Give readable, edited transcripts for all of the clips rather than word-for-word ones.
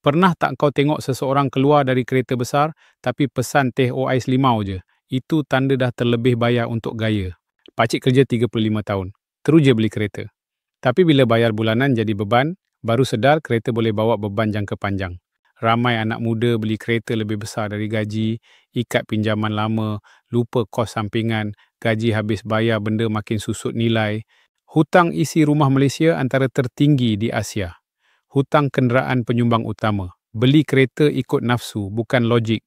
Pernah tak kau tengok seseorang keluar dari kereta besar tapi pesan teh ais limau je? Itu tanda dah terlebih bayar untuk gaya. Pakcik kerja 35 tahun. Terus je beli kereta. Tapi bila bayar bulanan jadi beban, baru sedar kereta boleh bawa beban jangka panjang. Ramai anak muda beli kereta lebih besar dari gaji, ikat pinjaman lama, lupa kos sampingan, gaji habis bayar benda makin susut nilai. Hutang isi rumah Malaysia antara tertinggi di Asia. Hutang kenderaan penyumbang utama. Beli kereta ikut nafsu, bukan logik.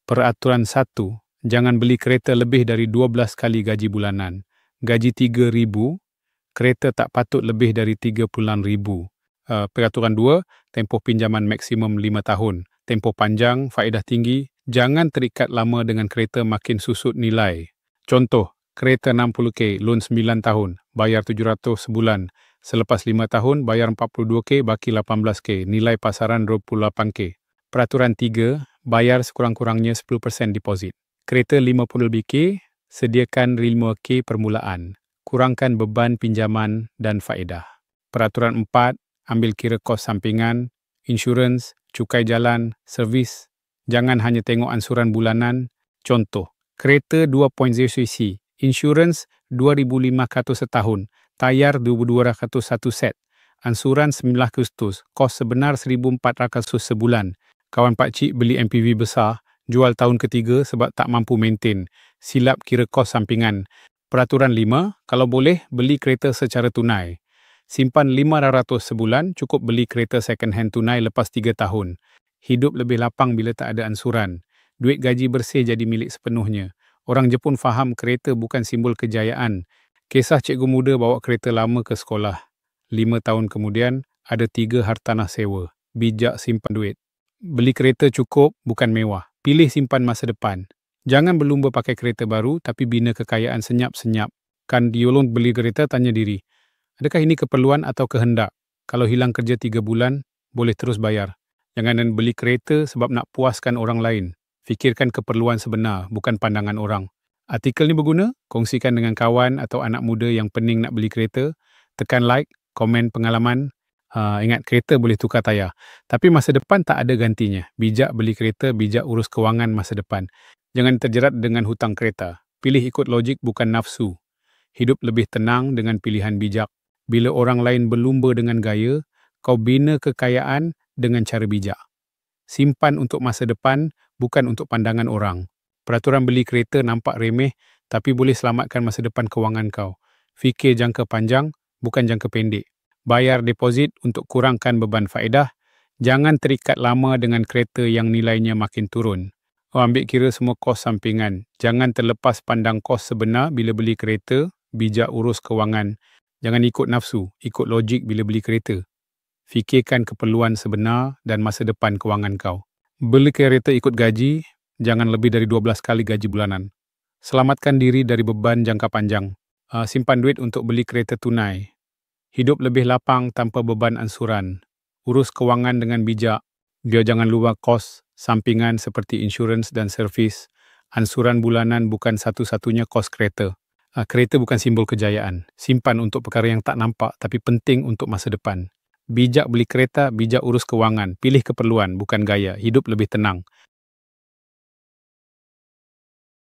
Peraturan 1, jangan beli kereta lebih dari 12 kali gaji bulanan. Gaji 3,000, kereta tak patut lebih dari 30,000. Peraturan 2, tempoh pinjaman maksimum 5 tahun. Tempoh panjang, faedah tinggi. Jangan terikat lama dengan kereta makin susut nilai. Contoh, kereta 60K, loan 9 tahun, bayar 700 sebulan. Selepas 5 tahun, bayar 42K, baki 18K, nilai pasaran 28K. Peraturan 3, bayar sekurang-kurangnya 10% deposit. Kereta 50K, sediakan 5K permulaan. Kurangkan beban pinjaman dan faedah. Peraturan 4, ambil kira kos sampingan, insurans, cukai jalan, servis. Jangan hanya tengok ansuran bulanan. Contoh, kereta 2.0cc, insurans 2,500 setahun, tayar 2,201 set, ansuran 900, kos sebenar 1,400 sebulan. Kawan pakcik beli MPV besar, jual tahun ketiga sebab tak mampu maintain, silap kira kos sampingan. Peraturan 5, kalau boleh beli kereta secara tunai. Simpan 500 sebulan, cukup beli kereta second hand tunai lepas 3 tahun. Hidup lebih lapang bila tak ada ansuran. Duit gaji bersih jadi milik sepenuhnya. Orang Jepun faham kereta bukan simbol kejayaan. Kisah cikgu muda bawa kereta lama ke sekolah. 5 tahun kemudian, ada 3 hartanah sewa. Bijak simpan duit. Beli kereta cukup, bukan mewah. Pilih simpan masa depan. Jangan berlumba pakai kereta baru, tapi bina kekayaan senyap-senyap. Kan diolong beli kereta, tanya diri, adakah ini keperluan atau kehendak? Kalau hilang kerja 3 bulan, boleh terus bayar. Jangan beli kereta sebab nak puaskan orang lain. Fikirkan keperluan sebenar, bukan pandangan orang. Artikel ni berguna, kongsikan dengan kawan atau anak muda yang pening nak beli kereta. Tekan like, komen pengalaman. Ingat, kereta boleh tukar tayar. Tapi masa depan tak ada gantinya. Bijak beli kereta, bijak urus kewangan masa depan. Jangan terjerat dengan hutang kereta. Pilih ikut logik, bukan nafsu. Hidup lebih tenang dengan pilihan bijak. Bila orang lain berlumba dengan gaya, kau bina kekayaan dengan cara bijak. Simpan untuk masa depan, bukan untuk pandangan orang. Peraturan beli kereta nampak remeh, tapi boleh selamatkan masa depan kewangan kau. Fikir jangka panjang, bukan jangka pendek. Bayar deposit untuk kurangkan beban faedah. Jangan terikat lama dengan kereta yang nilainya makin turun. Ambil kira semua kos sampingan. Jangan terlepas pandang kos sebenar bila beli kereta. Bijak urus kewangan. Jangan ikut nafsu, ikut logik bila beli kereta. Fikirkan keperluan sebenar dan masa depan kewangan kau. Beli kereta ikut gaji, jangan lebih dari 12 kali gaji bulanan. Selamatkan diri dari beban jangka panjang. Simpan duit untuk beli kereta tunai. Hidup lebih lapang tanpa beban ansuran. Urus kewangan dengan bijak. Biar jangan lupa kos sampingan seperti insurans dan servis. Ansuran bulanan bukan satu-satunya kos kereta. Kereta bukan simbol kejayaan. Simpan untuk perkara yang tak nampak tapi penting untuk masa depan. Bijak beli kereta, bijak urus kewangan. Pilih keperluan, bukan gaya. Hidup lebih tenang.